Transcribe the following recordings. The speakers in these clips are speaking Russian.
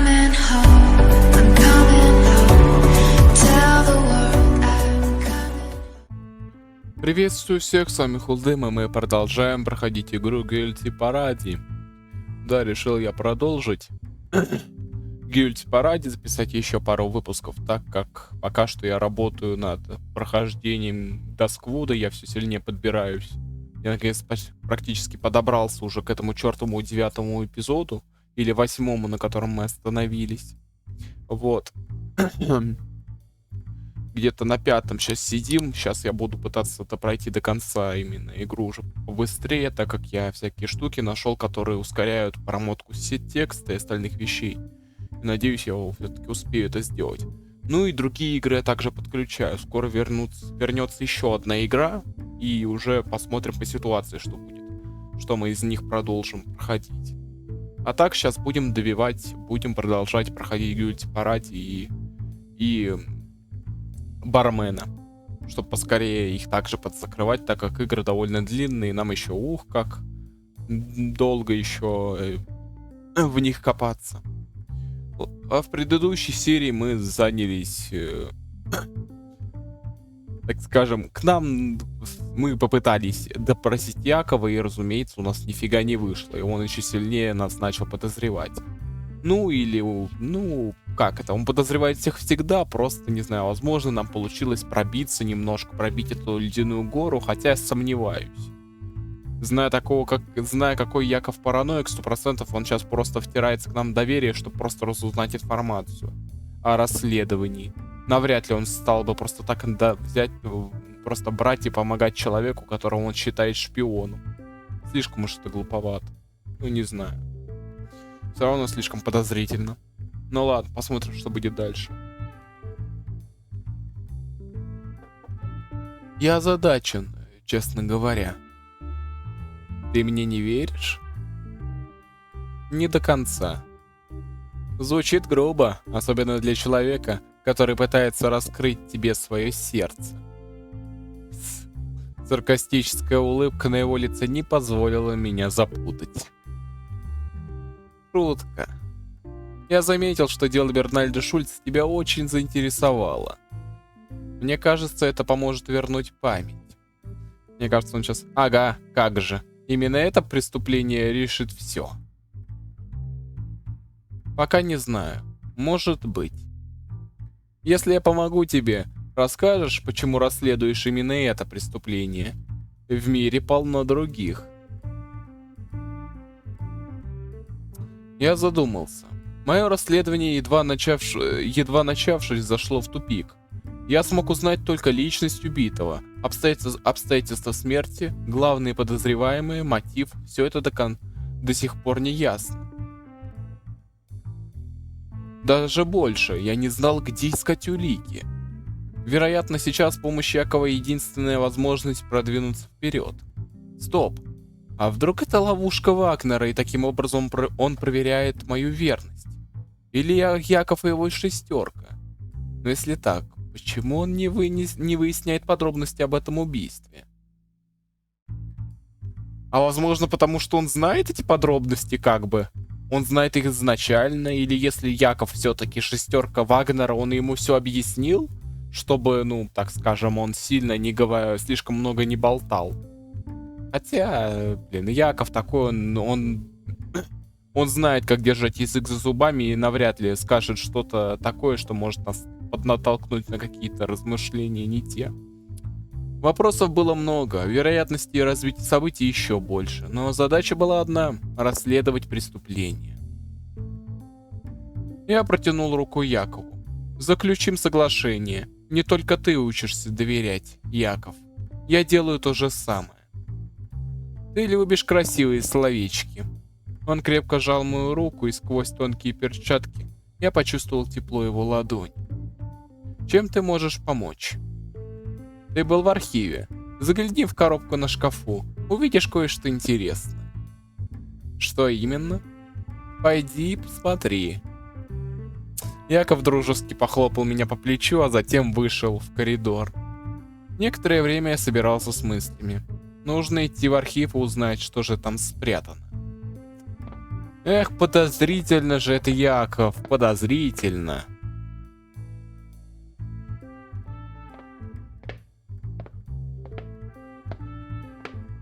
coming home, I'm coming home. Tell the world I'm coming. Приветствую всех, с вами Хулдым, и мы продолжаем проходить игру Guilty Parady. Да, решил я продолжить Guilty Parady, записать еще пару выпусков, так как пока что я работаю над прохождением Duskwood, я все сильнее подбираюсь. Я наконец практически подобрался уже к этому чертовому 9-му эпизоду, или 8-му, на котором мы остановились. Вот. Где-то на 5-м сейчас сидим. Сейчас я буду пытаться это пройти до конца, именно игру уже побыстрее, так как я всякие штуки нашел, которые ускоряют промотку текста и остальных вещей. И надеюсь, я все-таки успею это сделать. Ну и другие игры я также подключаю. Скоро вернется еще одна игра, и уже посмотрим по ситуации, что будет. Что мы из них продолжим проходить. А так сейчас будем добивать, будем продолжать проходить Guilty Parady и бармена, чтобы поскорее их также подзакрывать, так как игры довольно длинные, нам еще как долго еще в них копаться. А в предыдущей серии мы занялись, так скажем, к нам мы попытались допросить Якова, и, разумеется, у нас нифига не вышло, и он еще сильнее нас начал подозревать. Как это? Он подозревает всех всегда, просто, не знаю, возможно, нам получилось пробиться немножко, пробить эту ледяную гору, хотя я сомневаюсь. Зная какой Яков параноик, 100% он сейчас просто втирается к нам в доверие, чтобы просто разузнать информацию о расследовании. Навряд ли он стал бы просто так взять, просто брать и помогать человеку, которого он считает шпионом. Слишком уж это глуповато. Не знаю. Все равно слишком подозрительно. Ну ладно, посмотрим, что будет дальше. Я озадачен, честно говоря. Ты мне не веришь? Не до конца. Звучит грубо, особенно для человека, который пытается раскрыть тебе свое сердце. Саркастическая улыбка на его лице не позволила меня запутать. Шутка. Я заметил, что дело Бернальда Шульца тебя очень заинтересовало. Мне кажется, это поможет вернуть память. Мне кажется, он сейчас... Ага, как же. Именно это преступление решит все. Пока не знаю. Может быть. Если я помогу тебе, расскажешь, почему расследуешь именно это преступление? В мире полно других. Я задумался. Мое расследование, едва начавшись, зашло в тупик. Я смог узнать только личность убитого, обстоятельства смерти, главные подозреваемые, мотив. Все это до сих пор не ясно. Даже больше, я не знал, где искать улики. Вероятно, сейчас с помощью Якова единственная возможность продвинуться вперед. Стоп. А вдруг это ловушка Вагнера, и таким образом он проверяет мою верность? Или Яков и его шестерка? Но если так, почему он не выясняет подробности об этом убийстве? А возможно, потому что он знает эти подробности, как бы? Он знает их изначально, или если Яков все-таки шестерка Вагнера, он ему все объяснил, чтобы, так скажем, он сильно не говорил, слишком много не болтал. Хотя, Яков такой, он знает, как держать язык за зубами, и навряд ли скажет что-то такое, что может нас поднатолкнуть на какие-то размышления не те. Вопросов было много, вероятности развития событий еще больше, но задача была одна — расследовать преступление. Я протянул руку Якову. Заключим соглашение. Не только ты учишься доверять, Яков. Я делаю то же самое. Ты любишь красивые словечки. Он крепко сжал мою руку, и сквозь тонкие перчатки я почувствовал тепло его ладони. Чем ты можешь помочь? Ты был в архиве. Загляни в коробку на шкафу. Увидишь кое-что интересное. Что именно? Пойди посмотри. Яков дружески похлопал меня по плечу, а затем вышел в коридор. Некоторое время я собирался с мыслями. Нужно идти в архив и узнать, что же там спрятано. Эх, подозрительно же это, Яков, подозрительно.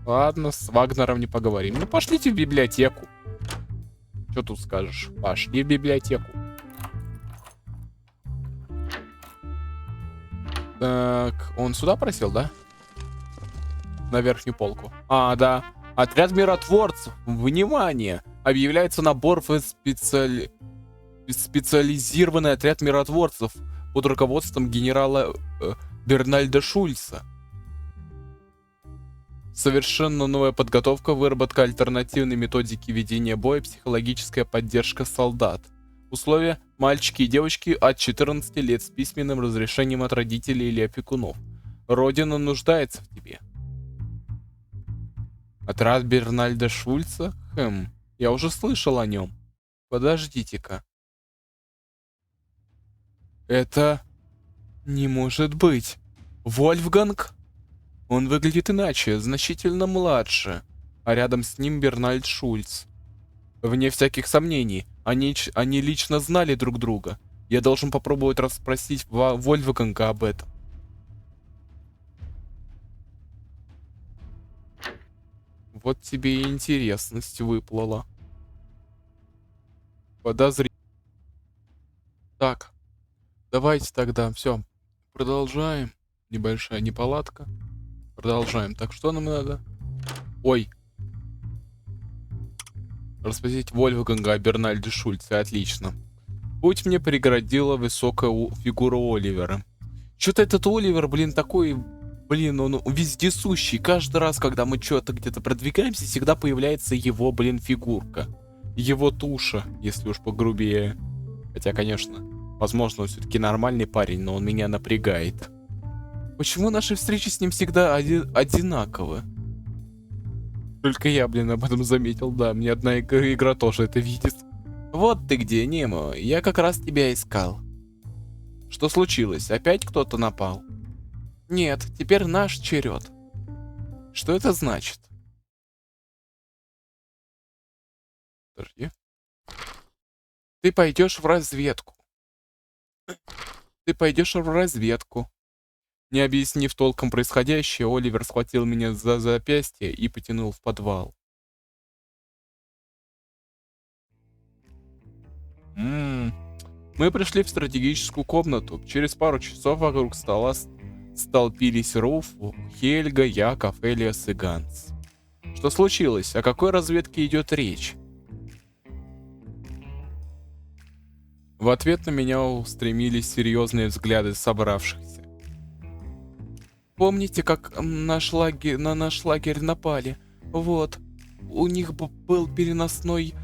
Ладно, с Вагнером не поговорим. Ну, пошлите в библиотеку. Что тут скажешь? Пошли в библиотеку. Так, он сюда просил, да? На верхнюю полку. А, да. Отряд миротворцев. Внимание! Объявляется набор в специализированный отряд миротворцев под руководством генерала Бернальда Шульца. Совершенно новая подготовка, выработка альтернативной методики ведения боя, психологическая поддержка солдат. Условия: мальчики и девочки от 14 лет с письменным разрешением от родителей или опекунов. Родина нуждается в тебе. Отряд Бернальда Шульца? Я уже слышал о нем. Подождите-ка. Это не может быть. Вольфганг? Он выглядит иначе, значительно младше. А рядом с ним Бернальд Шульц. Вне всяких сомнений, они лично знали друг друга. Я должен попробовать расспросить Вольфганга об этом. Вот тебе и интересность выплыла. Подозри. Так, давайте тогда, все, продолжаем. Небольшая неполадка. Продолжаем. Так, что нам надо? Ой. Расспросить Вольфганга о Бернальде Шульце. Отлично. Путь мне преградила высокая фигура Оливера. Что-то этот Оливер, блин, такой... Блин, он вездесущий. Каждый раз, когда мы что-то где-то продвигаемся, всегда появляется его, блин, фигурка. Его туша, если уж погрубее. Хотя, конечно, возможно, он все-таки нормальный парень, но он меня напрягает. Почему наши встречи с ним всегда одинаковы? Только я, блин, об этом заметил, да. Мне одна игра тоже это видит. Вот ты где, Немо. Я как раз тебя искал. Что случилось? Опять кто-то напал? Нет, теперь наш черед. Что это значит? Подожди. Ты пойдешь в разведку. Ты пойдешь в разведку. Не объяснив толком происходящее, Оливер схватил меня за запястье и потянул в подвал. Мы пришли в стратегическую комнату. Через пару часов вокруг стола столпились Руф, Хельга, Яков, Элиас и Ганс. Что случилось? О какой разведке идет речь? В ответ на меня устремились серьезные взгляды собравшихся. Помните, как на наш лагерь напали? Вот. У них был переносной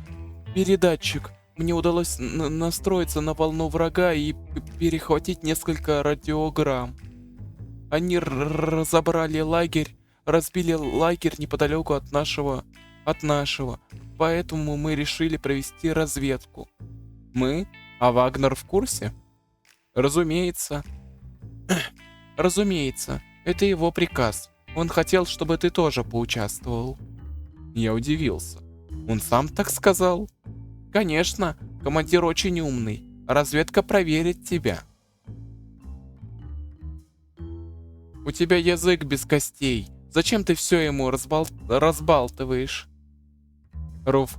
передатчик. Мне удалось настроиться на волну врага и перехватить несколько радиограмм. Они разобрали лагерь, разбили лагерь неподалеку от нашего. Поэтому мы решили провести разведку. Мы? А Вагнер в курсе? Разумеется. Разумеется. Это его приказ. Он хотел, чтобы ты тоже поучаствовал. Я удивился. Он сам так сказал? Конечно, командир очень умный. Разведка проверит тебя. У тебя язык без костей. Зачем ты все ему разбалтываешь? Руф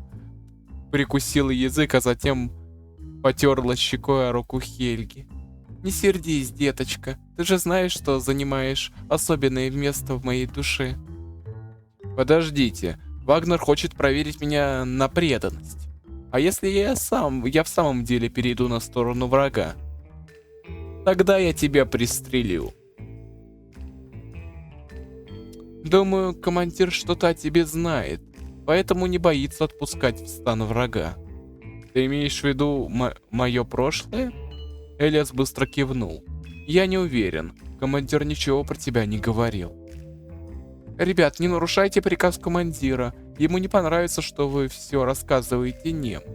прикусила язык, а затем потерла щекой о руку Хельги. Не сердись, деточка. Ты же знаешь, что занимаешь особенное место в моей душе. Подождите. Вагнер хочет проверить меня на преданность. А если я в самом деле перейду на сторону врага? Тогда я тебя пристрелю. Думаю, командир что-то о тебе знает, поэтому не боится отпускать в стан врага. Ты имеешь в виду мое прошлое? Элиас быстро кивнул. Я не уверен. Командир ничего про тебя не говорил. Ребят, не нарушайте приказ командира. Ему не понравится, что вы все рассказываете Нему.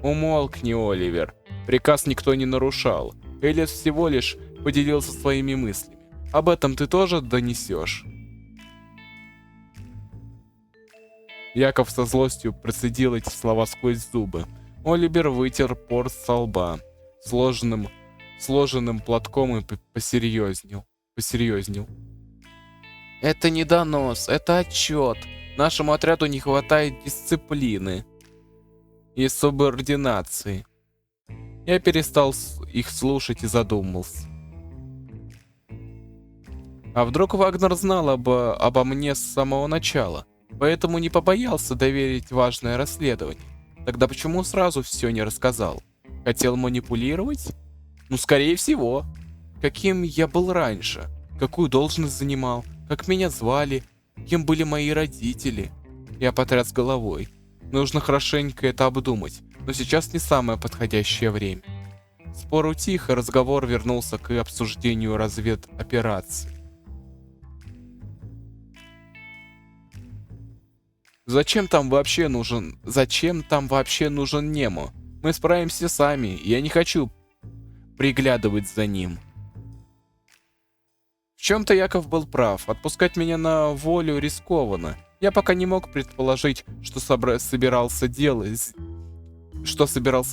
Умолкни, Оливер. Приказ никто не нарушал. Элиас всего лишь поделился своими мыслями. Об этом ты тоже донесешь? Яков со злостью процедил эти слова сквозь зубы. Оливер вытер пот со лба сложенным платком и посерьезнел. Это не донос, это отчет. Нашему отряду не хватает дисциплины и субординации. Я перестал их слушать и задумался. А вдруг Вагнер знал обо мне с самого начала, поэтому не побоялся доверить важное расследование? Тогда почему сразу все не рассказал? Хотел манипулировать? Ну, скорее всего. Каким я был раньше? Какую должность занимал? Как меня звали? Кем были мои родители? Я потряс головой. Нужно хорошенько это обдумать, но сейчас не самое подходящее время. Спор утих, и разговор вернулся к обсуждению разведоперации. Зачем там вообще нужен Немо? Мы справимся сами, и я не хочу приглядывать за ним. В чем-то Яков был прав. Отпускать меня на волю рискованно. Я пока не мог предположить, что собирался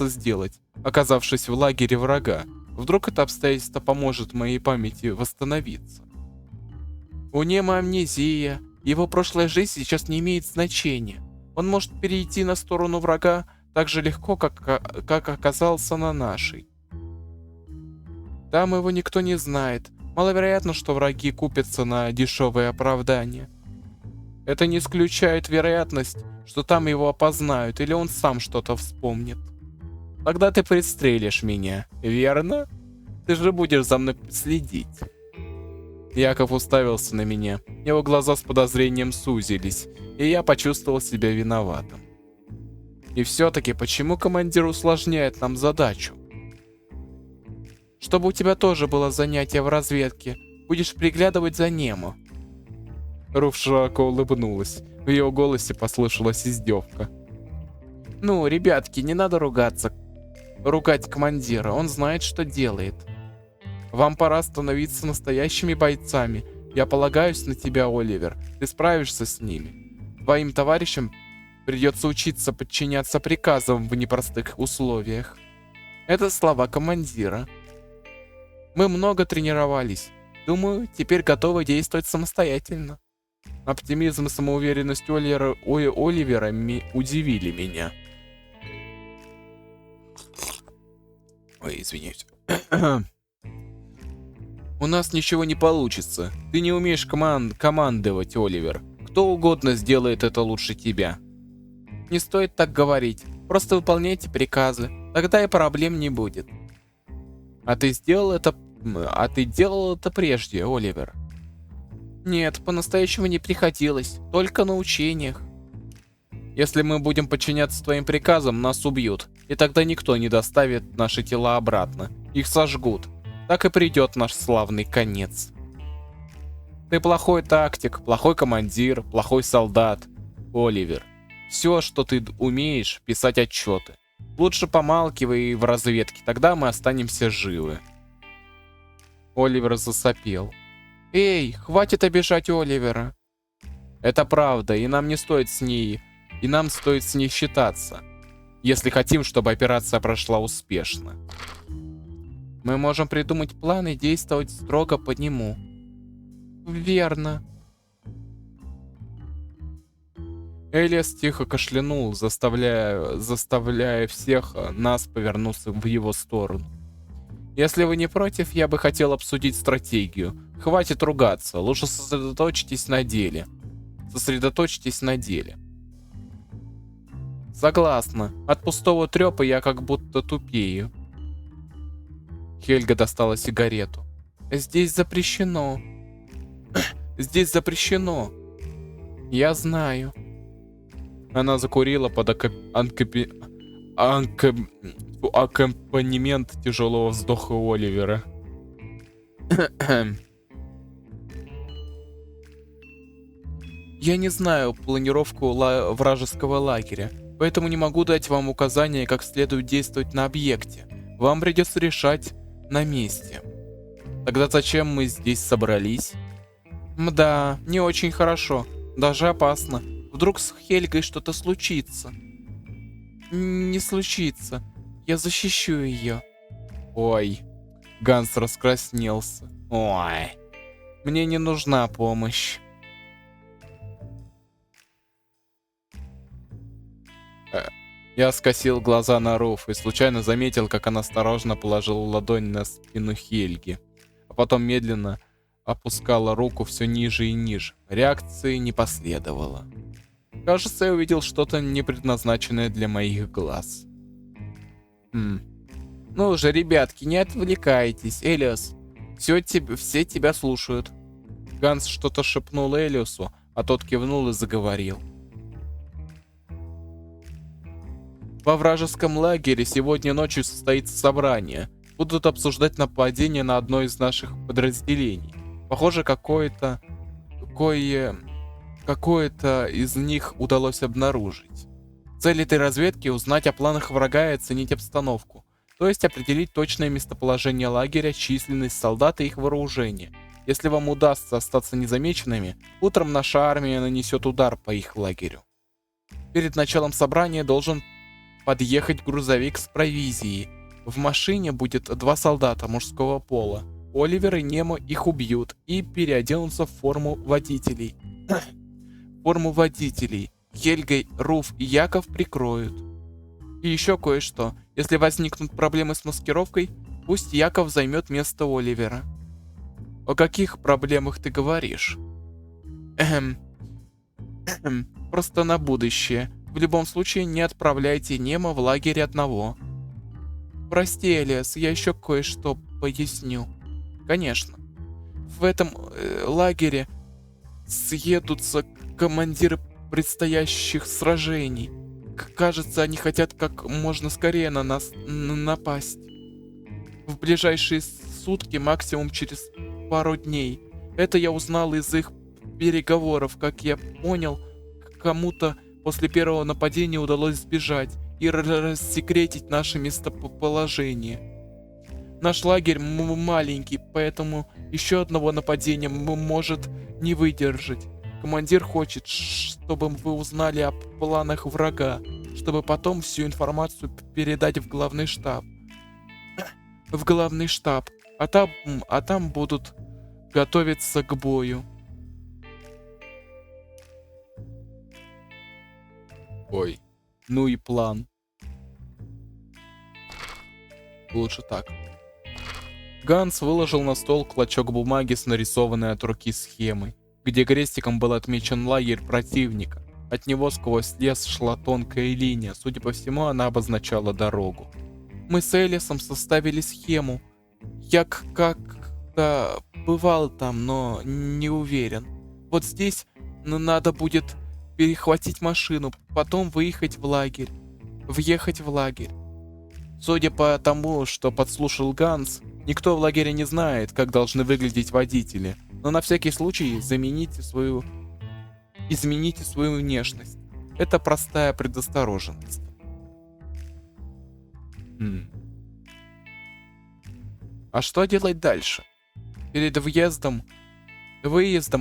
сделать, оказавшись в лагере врага. Вдруг это обстоятельство поможет моей памяти восстановиться. У Немо амнезия. Его прошлая жизнь сейчас не имеет значения. Он может перейти на сторону врага так же легко, как оказался на нашей. Там его никто не знает. Маловероятно, что враги купятся на дешевые оправдания. Это не исключает вероятность, что там его опознают, или он сам что-то вспомнит. Тогда ты пристрелишь меня, верно? Ты же будешь за мной следить. Яков уставился на меня. Его глаза с подозрением сузились, и я почувствовал себя виноватым. И все-таки, почему командир усложняет нам задачу? Чтобы у тебя тоже было занятие в разведке, будешь приглядывать за Немо. Руф широко улыбнулась. В ее голосе послышалась издевка. Ну, ребятки, не надо ругать командира, он знает, что делает. Вам пора становиться настоящими бойцами. Я полагаюсь на тебя, Оливер. Ты справишься с ними. Твоим товарищам придется учиться подчиняться приказам в непростых условиях. Это слова командира. Мы много тренировались. Думаю, теперь готовы действовать самостоятельно. Оптимизм и самоуверенность Оливера удивили меня. Ой, извиняюсь. У нас ничего не получится. Ты не умеешь командовать, Оливер. Кто угодно сделает это лучше тебя. Не стоит так говорить. Просто выполняйте приказы. Тогда и проблем не будет. А ты делал это прежде, Оливер? Нет, по-настоящему не приходилось. Только на учениях. Если мы будем подчиняться твоим приказам, нас убьют. И тогда никто не доставит наши тела обратно. Их сожгут. Так и придет наш славный конец. Ты плохой тактик, плохой командир, плохой солдат, Оливер. Все, что ты умеешь, писать отчеты. Лучше помалкивай в разведке, тогда мы останемся живы. Оливер засопел. Эй, хватит обижать Оливера. Это правда, и нам стоит с ней считаться, если хотим, чтобы операция прошла успешно. Мы можем придумать план и действовать строго по нему. Верно. Элиас тихо кашлянул, заставляя всех нас повернуться в его сторону. Если вы не против, я бы хотел обсудить стратегию. Хватит ругаться, лучше сосредоточьтесь на деле. Согласна. От пустого трёпа я как будто тупею. Хельга достала сигарету. Здесь запрещено. Здесь запрещено. Я знаю. Она закурила под аккомпанемент тяжелого вздоха Оливера. Я не знаю планировку вражеского лагеря, поэтому не могу дать вам указания, как следует действовать на объекте. Вам придется решать на месте. Тогда зачем мы здесь собрались? Мда, не очень хорошо, даже опасно. Вдруг с Хельгой что-то случится. Не случится. Я защищу ее. Ой. Ганс раскраснелся. Ой. Мне не нужна помощь. Я скосил глаза на Руф и случайно заметил, как она осторожно положила ладонь на спину Хельги, а потом медленно опускала руку все ниже и ниже. Реакции не последовало. Кажется, я увидел что-то непредназначенное для моих глаз. Ну уже, ребятки, не отвлекайтесь. Элиас, все тебя слушают. Ганс что-то шепнул Элиасу, а тот кивнул и заговорил. Во вражеском лагере сегодня ночью состоится собрание. Будут обсуждать нападение на одно из наших подразделений. Похоже, какое-то из них удалось обнаружить. Цель этой разведки — узнать о планах врага и оценить обстановку. То есть определить точное местоположение лагеря, численность солдат и их вооружение. Если вам удастся остаться незамеченными, утром наша армия нанесет удар по их лагерю. Перед началом собрания должен подъехать грузовик с провизией. В машине будет 2 солдата мужского пола. Оливер и Немо их убьют и переоденутся в форму водителей. Хельгой, Руф и Яков прикроют. И еще кое-что. Если возникнут проблемы с маскировкой, пусть Яков займет место Оливера. О каких проблемах ты говоришь? Просто на будущее. В любом случае, не отправляйте Немо в лагерь одного. Прости, Элиас, я еще кое-что поясню. Конечно. В этом лагере съедутся командиры предстоящих сражений. Кажется, они хотят как можно скорее на нас напасть. В ближайшие сутки, максимум через пару дней. Это я узнал из их переговоров. Как я понял, кому-то после первого нападения удалось сбежать и рассекретить наше местоположение. Наш лагерь маленький, поэтому еще одного нападения может не выдержать. Командир хочет, чтобы вы узнали о планах врага, чтобы потом всю информацию передать в главный штаб. А там будут готовиться к бою. Ой, ну и план. Лучше так. Ганс выложил на стол клочок бумаги с нарисованной от руки схемой, где крестиком был отмечен лагерь противника. От него сквозь лес шла тонкая линия, судя по всему, она обозначала дорогу. Мы с Элисом составили схему. Я как-то бывал там, но не уверен. Вот здесь надо будет перехватить машину, потом въехать в лагерь. Судя по тому, что подслушал Ганс, никто в лагере не знает, как должны выглядеть водители, но на всякий случай измените свою внешность. Это простая предосторожность. А что делать дальше? Перед выездом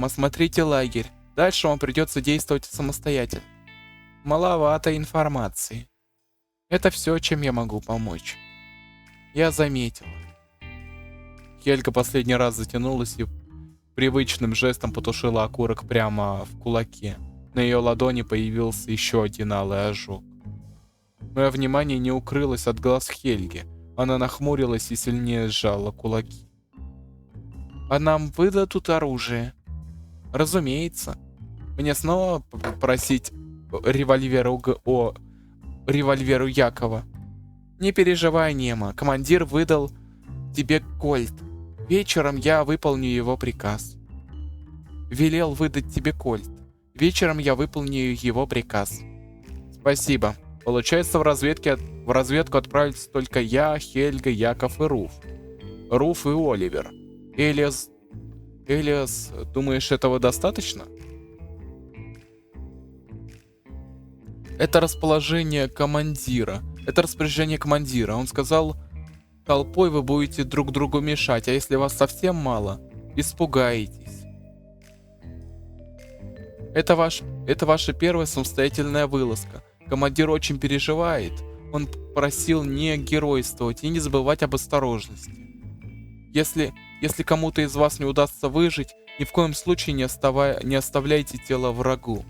осмотрите лагерь. Дальше вам придется действовать самостоятельно. Маловато информации. Это все, чем я могу помочь. Я заметила. Хельга последний раз затянулась и привычным жестом потушила окурок прямо в кулаке. На ее ладони появился еще один алый ожог. Мое внимание не укрылось от глаз Хельги. Она нахмурилась и сильнее сжала кулаки. А нам выдадут оружие? Разумеется. Мне снова просить револьверу Якова? Не переживай, Немо. Командир выдал тебе кольт. Вечером я выполню его приказ. Велел выдать тебе кольт. Вечером я выполню его приказ. Спасибо. Получается, в разведку отправятся только я, Хельга, Яков и Руф. Руф и Оливер. Элиас, думаешь, этого достаточно? Это распоряжение командира. Он сказал, толпой вы будете друг другу мешать, а если вас совсем мало, испугаетесь. Это ваша первая самостоятельная вылазка. Командир очень переживает. Он просил не геройствовать и не забывать об осторожности. Если кому-то из вас не удастся выжить, ни в коем случае не оставляйте тело врагу.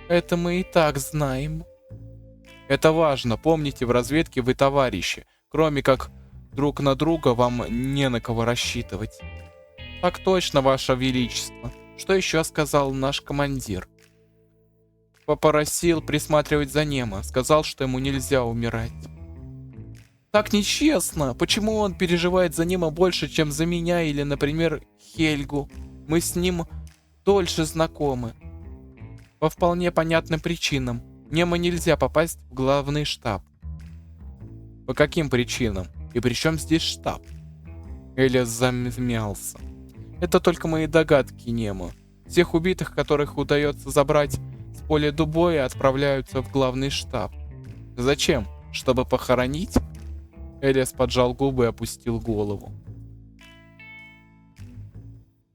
Это мы и так знаем. Это важно. Помните, в разведке вы товарищи. Кроме как друг на друга, вам не на кого рассчитывать. Так точно, ваше величество. Что еще сказал наш командир? Попросил присматривать за Немо. Сказал, что ему нельзя умирать. Так нечестно. Почему он переживает за Немо больше, чем за меня или, например, Хельгу? Мы с ним дольше знакомы. По вполне понятным причинам. Немо нельзя попасть в главный штаб. По каким причинам? И при чем здесь штаб? Элиас замялся. Это только мои догадки, Немо. Всех убитых, которых удается забрать с поля боя, отправляются в главный штаб. Зачем? Чтобы похоронить? Элиас поджал губы и опустил голову.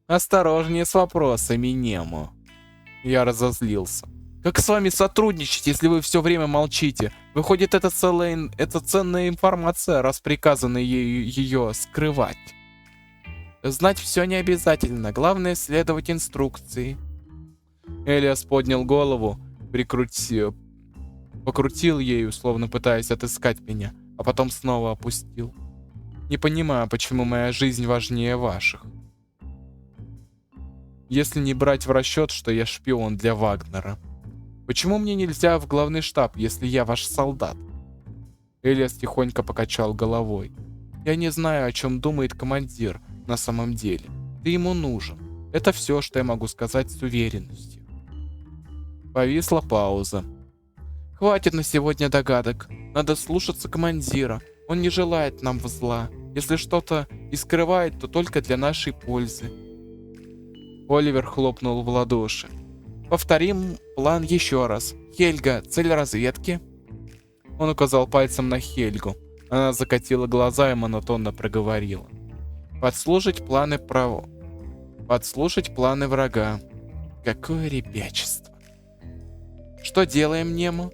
Осторожнее с вопросами, Немо. Я разозлился. Как с вами сотрудничать, если вы все время молчите? Выходит, это ценная информация, раз приказано ее скрывать. Знать все не обязательно, главное следовать инструкции. Элиас поднял голову, покрутил ею, словно пытаясь отыскать меня, а потом снова опустил. Не понимаю, почему моя жизнь важнее ваших. Если не брать в расчет, что я шпион для Вагнера. Почему мне нельзя в главный штаб, если я ваш солдат? Элиас тихонько покачал головой. Я не знаю, о чем думает командир на самом деле. Ты ему нужен. Это все, что я могу сказать с уверенностью. Повисла пауза. Хватит на сегодня догадок. Надо слушаться командира. Он не желает нам зла. Если что-то и скрывает, то только для нашей пользы. Оливер хлопнул в ладоши. Повторим план еще раз. Хельга, цель разведки. Он указал пальцем на Хельгу. Она закатила глаза и монотонно проговорила. Подслушать планы врага. Какое ребячество. Что делаем, Немо?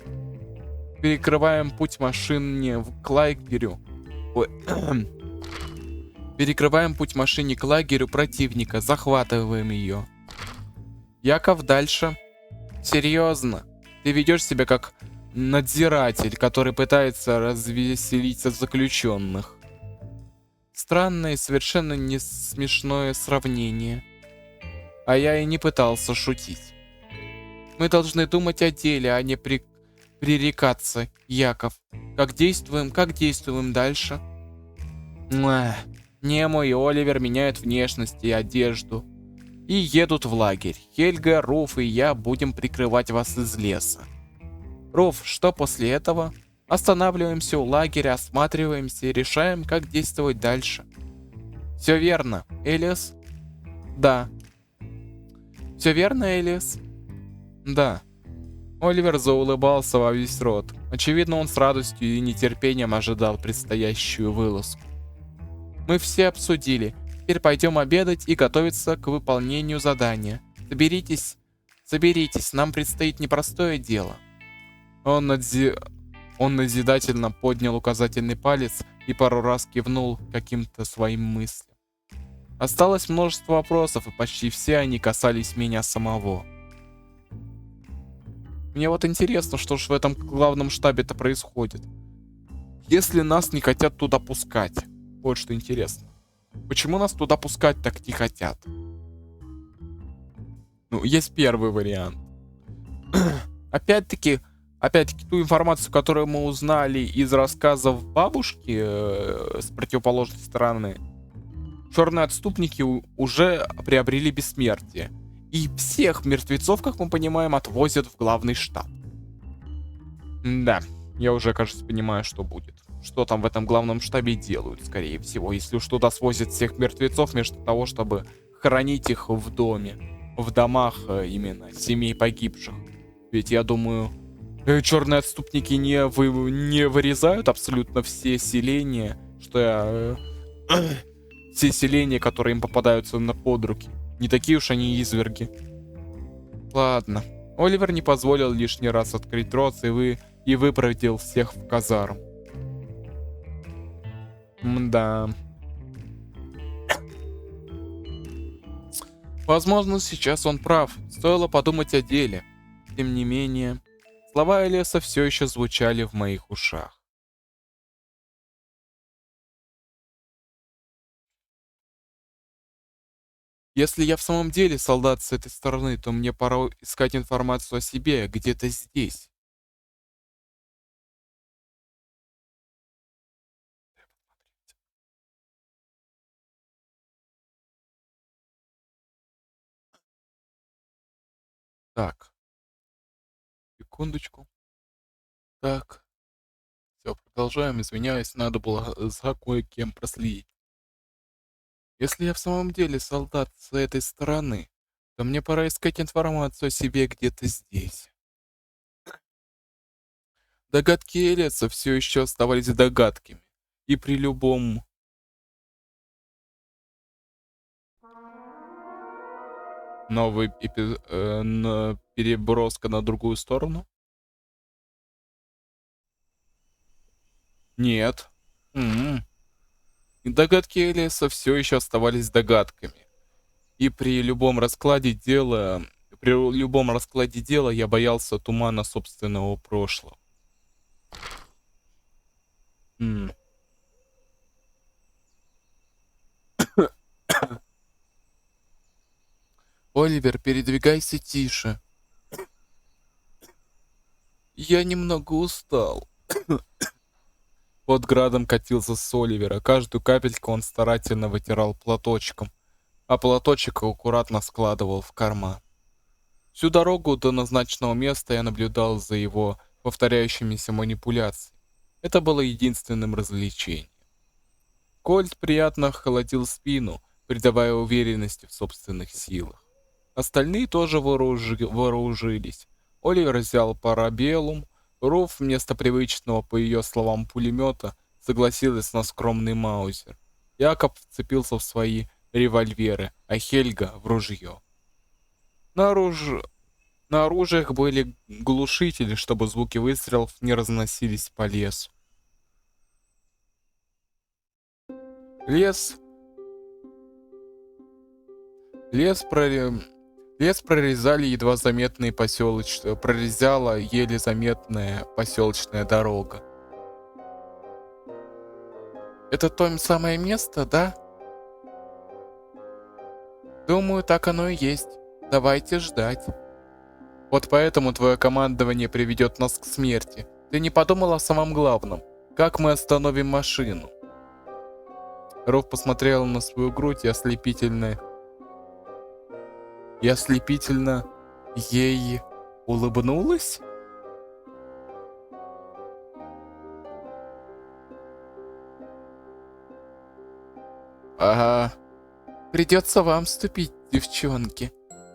Перекрываем путь машине к лагерю. Перекрываем путь машине к лагерю противника. Захватываем ее. Яков, дальше. Серьезно. Ты ведешь себя как надзиратель, который пытается развеселить заключенных. Странное и совершенно не смешное сравнение. А я и не пытался шутить. Мы должны думать о деле, а не пререкаться, Яков. Как действуем дальше? Немо и Оливер меняют внешность и одежду. И едут в лагерь. Хельга, Руф и я будем прикрывать вас из леса. Руф, что после этого? Останавливаемся у лагеря, осматриваемся и решаем, как действовать дальше. Все верно, Элиас? Да. Все верно, Элиас? Да. Оливер заулыбался во весь рот. Очевидно, он с радостью и нетерпением ожидал предстоящую вылазку. Мы все обсудили. Теперь пойдем обедать и готовиться к выполнению задания. Соберитесь, нам предстоит непростое дело. Он назидательно поднял указательный палец и пару раз кивнул каким-то своим мыслям. Осталось множество вопросов, и почти все они касались меня самого. Мне вот интересно, что ж в этом главном штабе-то происходит. Если нас не хотят туда пускать. Вот что интересно. Почему нас туда пускать так не хотят? Ну, есть первый вариант. Опять-таки, ту информацию, которую мы узнали из рассказов бабушки с противоположной стороны, черные отступники уже приобрели бессмертие. И всех мертвецов, как мы понимаем, отвозят в главный штаб. Да, я уже, кажется, понимаю, что будет. Что там в этом главном штабе делают, скорее всего, если уж туда свозят всех мертвецов, вместо того, чтобы хранить их в доме. В домах именно семей погибших. Ведь я думаю, черные отступники не вырезают абсолютно все селения, все селения, которые им попадаются под руки. Не такие уж они изверги. Ладно. Оливер не позволил лишний раз открыть рот и выпроводил всех в казарм. Мда. Возможно, сейчас он прав. Стоило подумать о деле. Тем не менее, слова Элиаса все еще звучали в моих ушах. Если я в самом деле солдат с этой стороны, то мне пора искать информацию о себе где-то здесь. Так, секундочку. Так, все, продолжаем. Извиняюсь, надо было за кое-кем проследить. Если я в самом деле солдат с этой стороны, то мне пора искать информацию о себе где-то здесь. Догадки Элиаса все еще оставались догадками. И при любом... переброска на другую сторону? Нет. И догадки Элиаса все еще оставались догадками. И при любом раскладе дела я боялся тумана собственного прошлого. М. Оливер, передвигайся тише. Я немного устал. Под градом катился с Оливера. Каждую капельку он старательно вытирал платочком, а платочек аккуратно складывал в карман. Всю дорогу до назначенного места я наблюдал за его повторяющимися манипуляциями. Это было единственным развлечением. Кольт приятно холодил спину, придавая уверенности в собственных силах. Остальные тоже вооружились. Оливер взял парабеллум, Руф вместо привычного, по ее словам, пулемета согласилась на скромный маузер. Якоб вцепился в свои револьверы, а Хельга в ружье. На оружиях были глушители, чтобы звуки выстрелов не разносились по лесу. Лес прорезали едва заметные прорезала еле заметная поселочная дорога. Это то самое место, да? Думаю, так оно и есть. Давайте ждать. Вот поэтому твое командование приведет нас к смерти. Ты не подумал о самом главном. Как мы остановим машину? Руф посмотрела на свою грудь и ослепительно ей улыбнулась? Ага. Придется вам вступить, девчонки.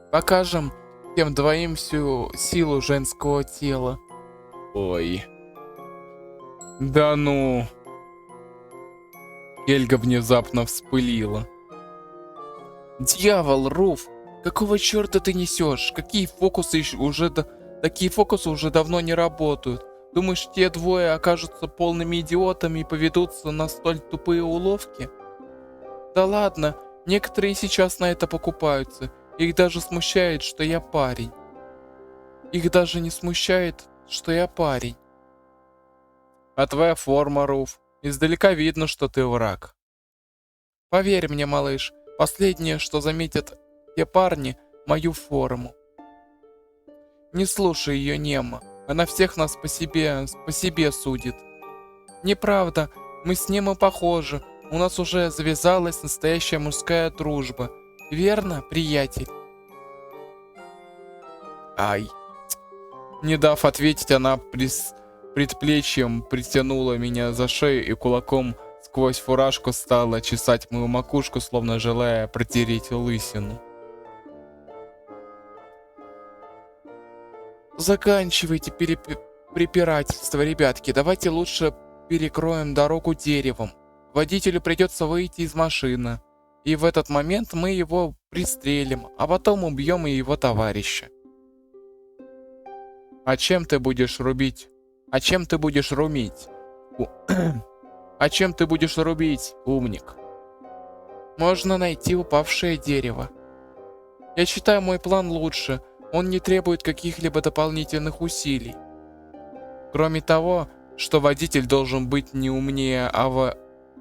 Покажем тем двоим всю силу женского тела. Ой. Да ну. Хельга внезапно вспылила. Дьявол, Руф! Какого черта ты несешь? Такие фокусы уже давно не работают. Думаешь, те двое окажутся полными идиотами и поведутся на столь тупые уловки? Да ладно, некоторые сейчас на это покупаются. Их даже смущает, что я парень. Их даже не смущает, что я парень. А твоя форма, Руф. Издалека видно, что ты враг. Поверь мне, малыш, последнее, что заметят те парни, мою форму. Не слушай ее, Немо. Она всех нас по себе судит. Неправда, мы с Немо похожи. У нас уже завязалась настоящая мужская дружба. Верно, приятель? Ай. Не дав ответить, она предплечьем притянула меня за шею и кулаком сквозь фуражку стала чесать мою макушку, словно желая протереть лысину. Заканчивайте препирательство, ребятки. Давайте лучше перекроем дорогу деревом. Водителю придется выйти из машины. И в этот момент мы его пристрелим, а потом убьем и его товарища. А чем ты будешь рубить? А чем ты будешь румить? А чем ты будешь рубить, умник? Можно найти упавшее дерево. Я считаю мой план лучше. Он не требует каких-либо дополнительных усилий. Кроме того, что водитель должен быть не умнее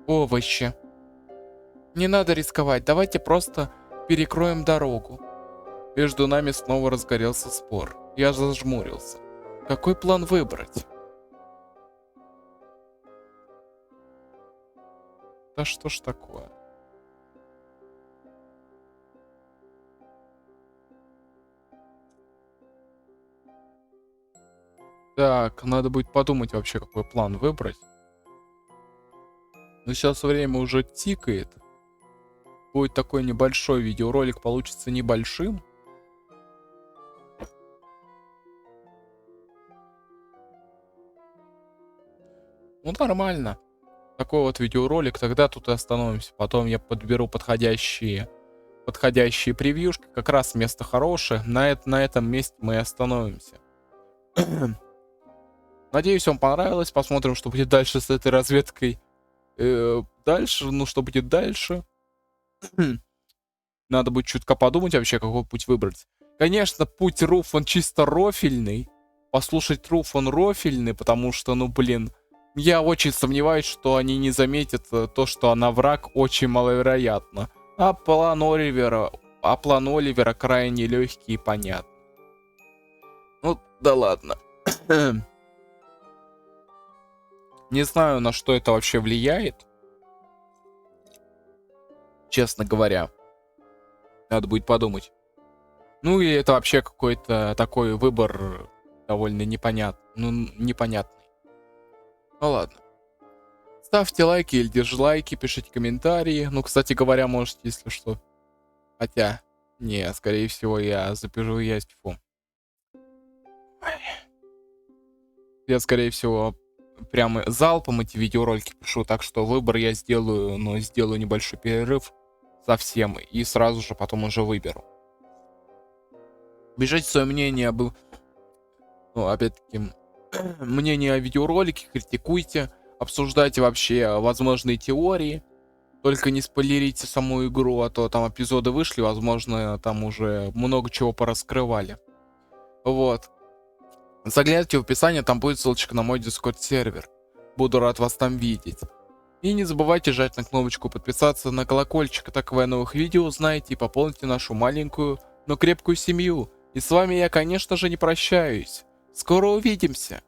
овоща. Не надо рисковать, давайте просто перекроем дорогу. Между нами снова разгорелся спор. Я зажмурился. Какой план выбрать? Да что ж такое? Так, надо будет подумать вообще, какой план выбрать. Но сейчас время уже тикает. Будет такой небольшой видеоролик, получится небольшим. Ну, нормально. Такой вот видеоролик, тогда тут и остановимся. Потом я подберу подходящие превьюшки. Как раз место хорошее. На этом месте мы и остановимся. Надеюсь, вам понравилось. Посмотрим, что будет дальше с этой разведкой. Дальше, ну, что будет дальше. Надо будет чутка подумать вообще, какой путь выбрать. Конечно, путь Руф, он чисто рофильный. Послушать Руф, он рофильный, потому что, ну, блин, я очень сомневаюсь, что они не заметят то, что она враг, очень маловероятно. А план Оливера крайне легкий и понятный. Ну, да ладно. Не знаю, на что это вообще влияет. Честно говоря. Надо будет подумать. Ну или это вообще какой-то такой выбор довольно непонятный. Ну ладно. Ставьте лайки или дизлайки, пишите комментарии. Ну, кстати говоря, можете, если что. Хотя, не, скорее всего, я запишу фу. Я, скорее всего, прямо залпом эти видеоролики пишу, так что выбор я сделаю, но сделаю небольшой перерыв совсем и сразу же потом уже выберу. Пишите свое мнение об... Ну, опять-таки, мнение о видеоролике, критикуйте, обсуждайте вообще возможные теории. Только не спойлерите саму игру, а то там эпизоды вышли, возможно, там уже много чего пораскрывали. Вот. Загляните в описание, там будет ссылочка на мой Discord сервер. Буду рад вас там видеть. И не забывайте жать на кнопочку подписаться, на колокольчик, так вы о новых видео узнаете и пополните нашу маленькую, но крепкую семью. И с вами я, конечно же, не прощаюсь. Скоро увидимся.